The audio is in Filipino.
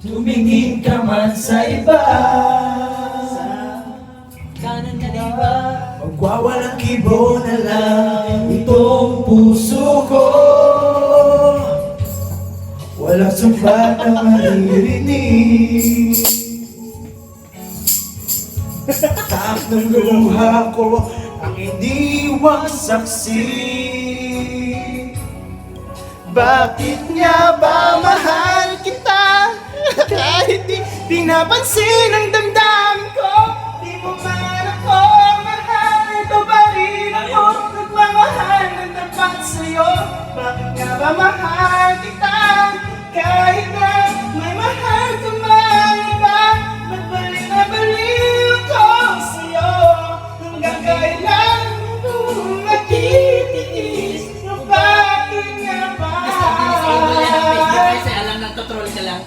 tumingin ka man sa iba. Kanan na diba? Magwawalang kibo na lang itong puso ko. Walang sumbat na maririnig. Taas ng luha ko ang iniwang saksi. Bakit nga ba mahal kita? Kahit di pinapansin ang damdamin ko. Di mo man ako mahal, ito pa rin ako nagmamahal ng tapat sa'yo. Bakit nga ba mahal kita? Kahit na may mahal ka man iba, nagbalik na baliw ko sa'yo. Hanggang kailan ko matitiis? Bakit nga ba? Kasi alam nang tutrol ka lang.